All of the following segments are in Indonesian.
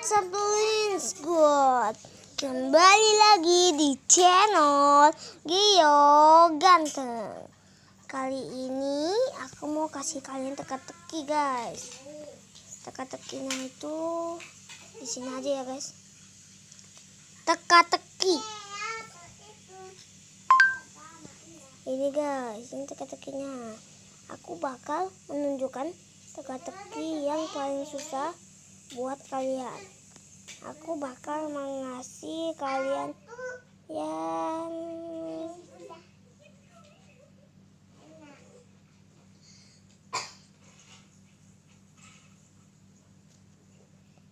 Sapling Squad. Kembali lagi di channel Gio Ganteng. Kali ini aku mau kasih kalian teka-teki, guys. Teka-tekinya itu di sini aja ya, guys. Teka-teki. Ini guys, ini teka-tekinya. Aku bakal menunjukkan teka-teki yang paling susah buat kalian. Aku bakal mengasih kalian yang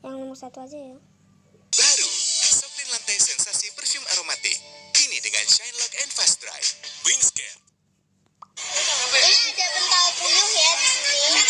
nomor 1 aja ya. Baru, Sapling lantai sensasi perfume aromatik. Kini dengan Shine Lock and Fast Dry. Wingscare. Tidak kental puyuh ya di sini.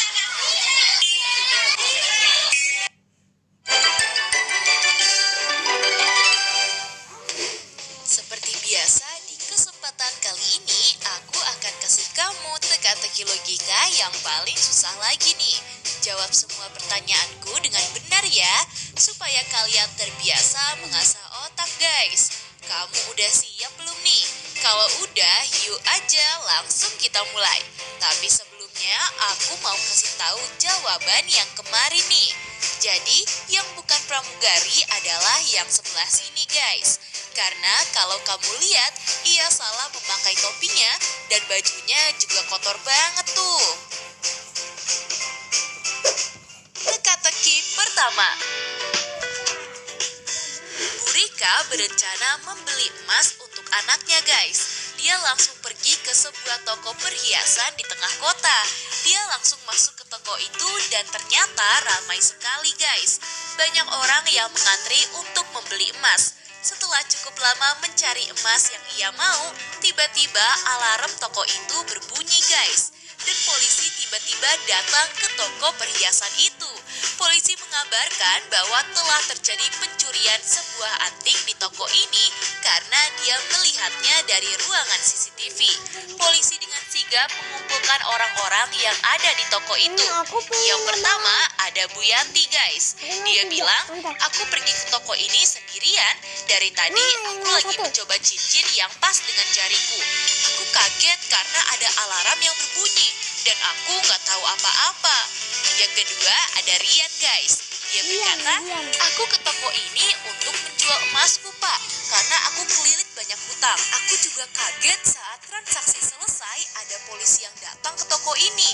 Seperti biasa, di kesempatan kali ini aku akan kasih kamu teka-teki logika yang paling susah lagi nih. Jawab semua pertanyaanku dengan benar ya, supaya kalian terbiasa mengasah otak, guys. Kamu udah siap belum nih? Kalau udah, yuk aja langsung kita mulai. Tapi sebelumnya aku mau kasih tahu jawaban yang kemarin nih. Jadi, yang bukan pramugari adalah yang sebelah sini, guys. Karena kalau kamu lihat, ia salah memakai topinya dan bajunya juga kotor banget tuh. Teka-teki pertama. Bu Rika berencana membeli emas untuk anaknya, guys. Dia langsung pergi ke sebuah toko perhiasan di tengah kota. Dia langsung masuk ke toko itu dan ternyata ramai sekali, guys. Banyak orang yang mengantri untuk membeli emas. Setelah cukup lama mencari emas yang ia mau, tiba-tiba alarm toko itu berbunyi, guys. Dan polisi tiba-tiba datang ke toko perhiasan itu. Polisi mengabarkan bahwa telah terjadi pencurian sebuah anting di toko ini karena dia melihatnya dari ruangan CCTV. Polisi dengan sigap mengumpulkan orang-orang yang ada di toko itu. Yang pertama ada Bu Yanti, guys. Dia bilang, aku pergi ke toko ini sendirian. Dari tadi aku lagi mencoba cincin yang pas dengan jariku. Aku kaget karena ada alarm yang berbunyi dan aku nggak tahu apa-apa. Yang kedua ada Rian, guys. Dia berkata, aku ke toko ini untuk menjual emasku, Pak, karena aku kelilit banyak hutang. Aku juga kaget saat transaksi selesai ada polisi yang datang ke toko ini.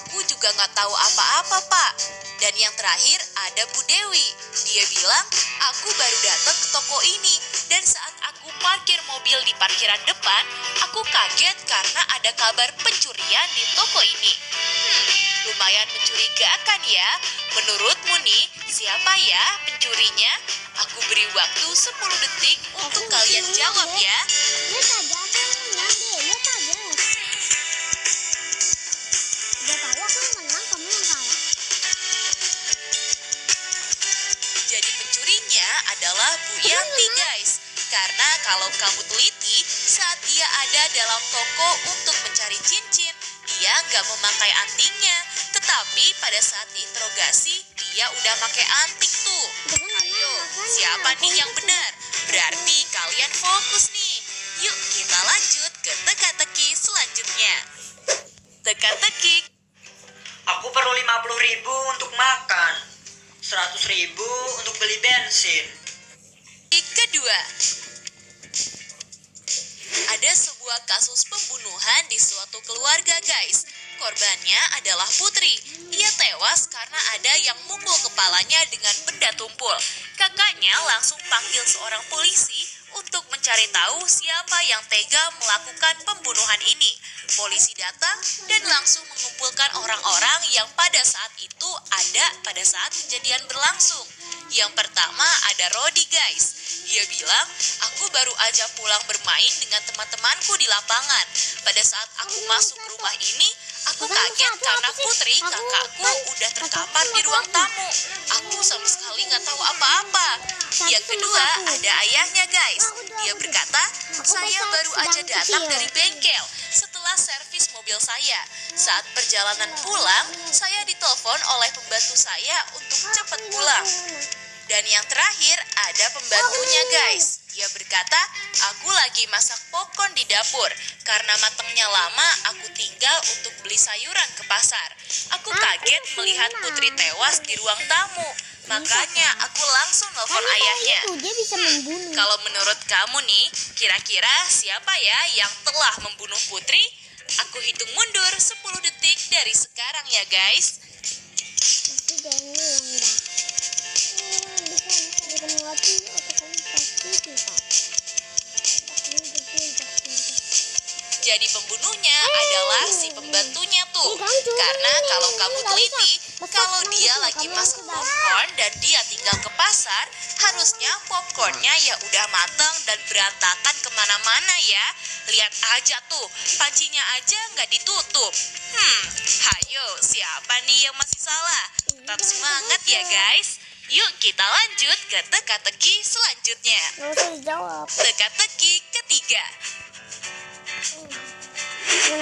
Aku juga nggak tahu apa-apa, Pak. Dan yang terakhir ada Bu Dewi. Dia bilang, aku baru datang ke toko ini dan saat aku parkir mobil di parkiran depan, aku kaget karena ada kabar pencurian di toko ini. Lumayan mencurigakan ya. Menurutmu nih, siapa ya pencurinya? Aku beri waktu 10 detik untuk kalian jawab ya. Lihat aja, aku yang menang deh. Lihat aja. Udah tahu aku yang menang, kamu yang kalah. Jadi pencurinya adalah Bu Yanti, guys. Karena kalau kamu teliti, saat dia ada dalam toko untuk mencari cincin, dia nggak memakai antingnya. Tetapi pada saat diinterogasi, dia udah pakai anting tuh. Ayo, siapa nih yang benar? Berarti kalian fokus nih. Yuk kita lanjut ke teka-teki selanjutnya. Teka-teki. Aku perlu 50.000 untuk makan, 100.000 untuk beli bensin. Kedua, ada sebuah kasus pembunuhan di suatu keluarga, guys. Korbannya adalah Putri. Ia tewas karena ada yang mukul kepalanya dengan benda tumpul. Kakaknya langsung panggil seorang polisi untuk mencari tahu siapa yang tega melakukan pembunuhan ini. Polisi datang dan langsung mengumpulkan orang-orang yang pada saat itu ada pada saat kejadian berlangsung. Yang pertama ada Rodi, guys. Dia bilang, aku baru aja pulang bermain dengan teman-temanku di lapangan. Pada saat aku masuk ke rumah ini, aku kaget karena Putri, kakakku, udah terkapar di ruang tamu. Aku sama sekali nggak tahu apa-apa. Yang kedua ada ayahnya, guys. Dia berkata, saya baru aja datang dari bengkel setelah servis mobil saya. Saat perjalanan pulang, saya ditelepon oleh pembantu saya untuk cepat pulang. Dan Dan yang terakhir ada pembantunya guys. Dia berkata, aku lagi masak popcorn di dapur. Karena matangnya lama, aku tinggal untuk beli sayuran ke pasar. Aku kaget melihat Putri tewas di ruang tamu. Makanya aku langsung nelfon ayahnya. Dia bisa membunuh. Kalau menurut kamu nih, kira-kira siapa ya yang telah membunuh Putri? Aku hitung mundur 10 detik dari sekarang ya guys. Pasti Dani yang dah. Bisa melewati otak kamu pasti tidak. Jadi pembunuhnya adalah si pembantunya tuh. Karena kalau kamu teliti, kalau dia lagi masak popcorn dan dia tinggal ke pasar, harusnya popcornnya ya udah mateng dan berantakan kemana-mana ya. Lihat aja tuh, pancinya aja nggak ditutup. Hayo, siapa nih yang masih salah? Tetap semangat ya guys. Yuk kita lanjut ke teka-teki selanjutnya. Nggak usah dijawab. Teka-teki ketiga.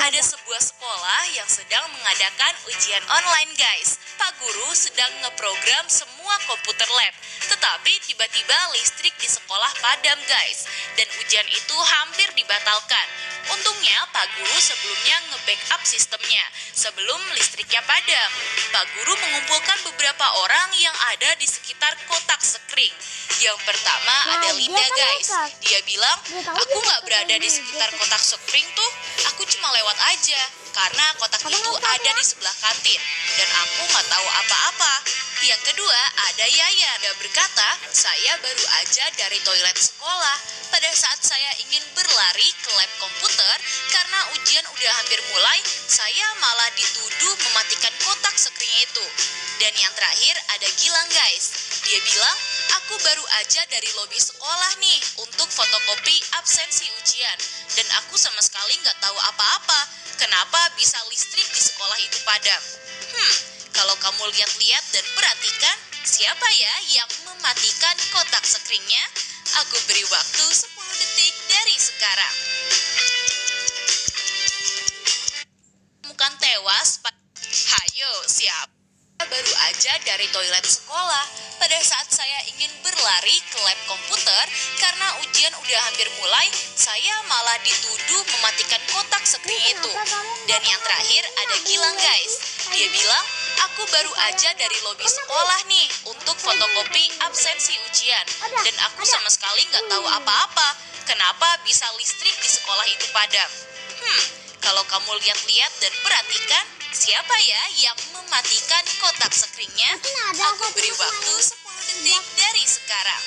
Ada sebuah sekolah yang sedang mengadakan ujian online guys. Pak guru sedang ngeprogram semua komputer lab. Tetapi tiba-tiba listrik di sekolah padam guys. Dan ujian itu hampir dibatalkan. Untungnya Pak guru sebelumnya nge-backup sistemnya sebelum listriknya padam. Pak guru mengumpulkan beberapa orang yang ada di sekitar kotak sekring. Yang pertama ada Linda guys. Dia bilang, aku gak berada di sekitar kotak sekring tuh. Aku cuma lewat aja karena kotak itu ada di sebelah kantin dan aku nggak tahu apa-apa. Yang kedua ada Yaya. Dia berkata, saya baru aja dari toilet sekolah. Pada saat saya ingin berlari ke lab komputer karena ujian udah hampir mulai, saya malah dituduh mematikan kotak sekring itu. Dan yang terakhir ada Gilang guys. Dia bilang, aku baru aja dari lobi sekolah nih untuk fotokopi absensi ujian. Dan aku sama sekali nggak tahu apa-apa. Kenapa bisa listrik di sekolah itu padam? Kalau kamu lihat-lihat dan perhatikan, siapa ya yang mematikan kotak sekringnya? Aku beri waktu 10 detik dari sekarang. Temukan tewas. Hayo, siapa? Baru aja dari toilet sekolah. Pada saat saya ingin berlari ke lab komputer karena ujian udah hampir mulai, saya malah dituduh mematikan kotak sekring itu. Dan yang terakhir ada Gilang guys. Dia bilang, aku baru aja dari lobi sekolah nih untuk fotokopi absensi ujian. Dan aku sama sekali nggak tahu apa-apa. Kenapa bisa listrik di sekolah itu padam? Kalau kamu lihat-lihat dan perhatikan, siapa ya yang mematikan kotak sekringnya? Aku beri waktu 10 detik dari sekarang.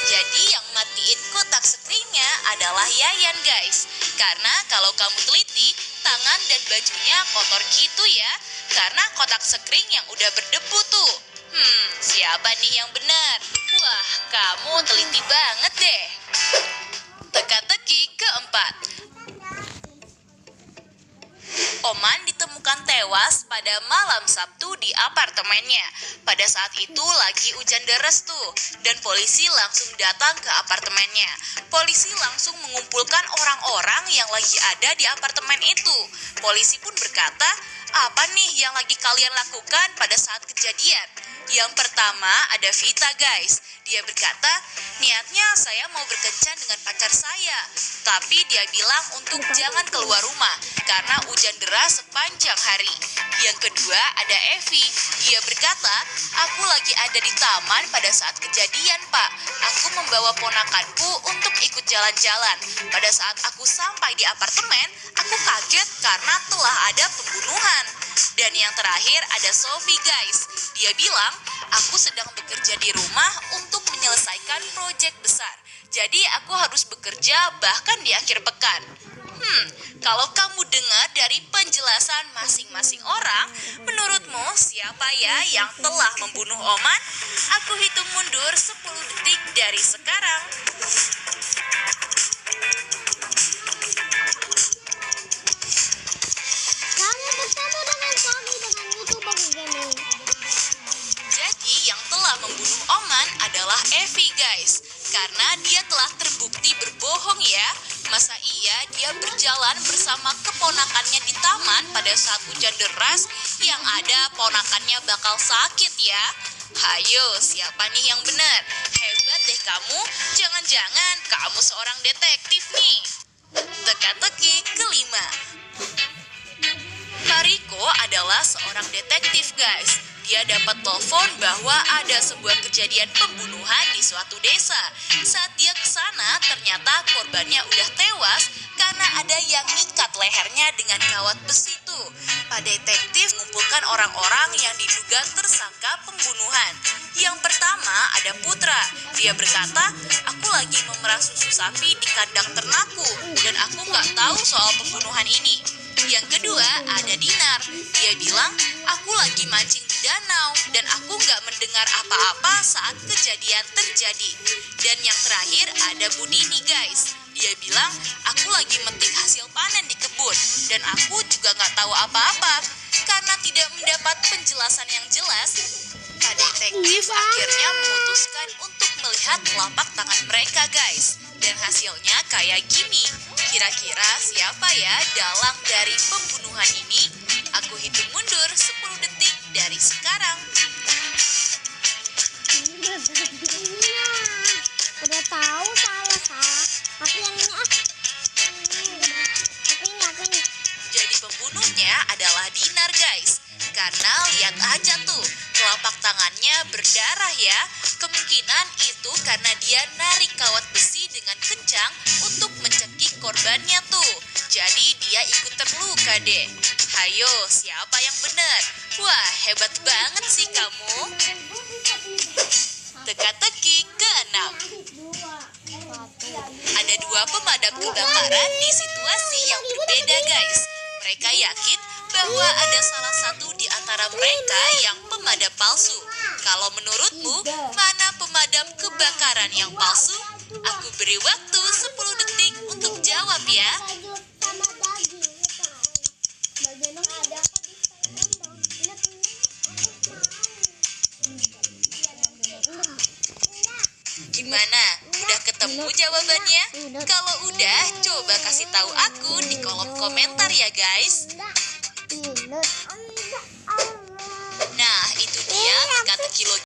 Jadi yang matiin kotak sekringnya adalah Yayan guys. Karena kalau kamu teliti, tangan dan bajunya kotor gitu ya. Karena kotak sekring yang udah berdebu tuh. Siapa nih yang benar? Wah, kamu teliti banget deh. Teka-teki keempat. Oman ditemukan tewas pada malam Sabtu di apartemennya. Pada saat itu lagi hujan deras tuh, dan polisi langsung datang ke apartemennya. Polisi langsung mengumpulkan orang-orang yang lagi ada di apartemen itu. Polisi pun berkata, apa nih yang lagi kalian lakukan pada saat kejadian? Yang pertama ada Vita guys. Dia berkata, niatnya saya mau berkencan dengan pacar saya. Tapi dia bilang untuk jangan keluar rumah karena hujan deras sepanjang hari. Yang kedua ada Evi. Dia berkata, aku lagi ada di taman pada saat kejadian pak. Aku membawa ponakanku untuk ikut jalan-jalan. Pada saat aku sampai di apartemen, aku kaget karena telah ada pembunuhan. Dan yang terakhir ada Sophie guys. Dia bilang, aku sedang bekerja di rumah untuk menyelesaikan proyek besar. Jadi aku harus bekerja bahkan di akhir pekan. Kalau kamu dengar dari penjelasan masing-masing orang, menurutmu siapa ya yang telah membunuh Oman? Aku hitung mundur 10 detik dari sekarang. Kamu bertemu dengan kami dengan YouTuber Gaming. Jadi yang telah membunuh Oman adalah Evi guys. Karena dia telah terbukti berbohong ya. Masa iya dia berjalan bersama keponakannya di taman pada saat hujan deras, yang ada ponakannya bakal sakit ya. Hayo, siapa nih yang benar? Hebat deh kamu, jangan-jangan kamu seorang detektif nih. Teka-teki kelima. Mariko adalah seorang detektif guys. Dia dapat telepon bahwa ada sebuah kejadian pembunuhan di suatu desa. Saat dia ke sana, ternyata korbannya udah tewas karena ada yang ngikat lehernya dengan kawat besi tuh. Pak detektif mengumpulkan orang-orang yang diduga tersangka pembunuhan. Yang pertama ada Putra. Dia berkata, aku lagi memerah susu sapi di kandang ternakku dan aku nggak tahu soal pembunuhan ini. Yang kedua ada Dinar. Dia bilang, aku lagi mancing di danau dan aku nggak mendengar apa-apa saat kejadian terjadi. Dan yang terakhir ada Budini guys. Dia bilang, aku lagi metik hasil panen di kebun dan aku juga nggak tahu apa-apa karena tidak mendapat penjelasan yang jelas. Pak detektif akhirnya memutuskan untuk melihat telapak tangan mereka guys. Dan hasilnya kayak gini. Kira-kira siapa ya dalang dari pembunuhan ini? Aku hitung mundur 10 detik dari sekarang. Udah tahu salah. Aku yang ini Aku ini. Jadi pembunuhnya adalah Dinar guys. Karena lihat aja tuh, telapak tangannya berdarah ya. Kemungkinan itu karena dia narik kawat besi dengan kencang untuk mencekik korbannya tuh. Jadi dia ikut terluka deh. Hayo, siapa yang benar? Wah, hebat banget sih kamu. Teka-teki ke-6. Ada 2 pemadam kebakaran di situasi yang berbeda guys. Mereka yakin bahwa ada salah satu di antara mereka yang pemadam palsu. Kalau menurutmu, mana pemadam kebakaran yang palsu? Aku beri waktu 10 detik untuk jawab ya. Gimana? Udah ketemu jawabannya? Kalau udah, coba kasih tahu aku di kolom komentar ya guys. Nah, itu dia teka-teki logika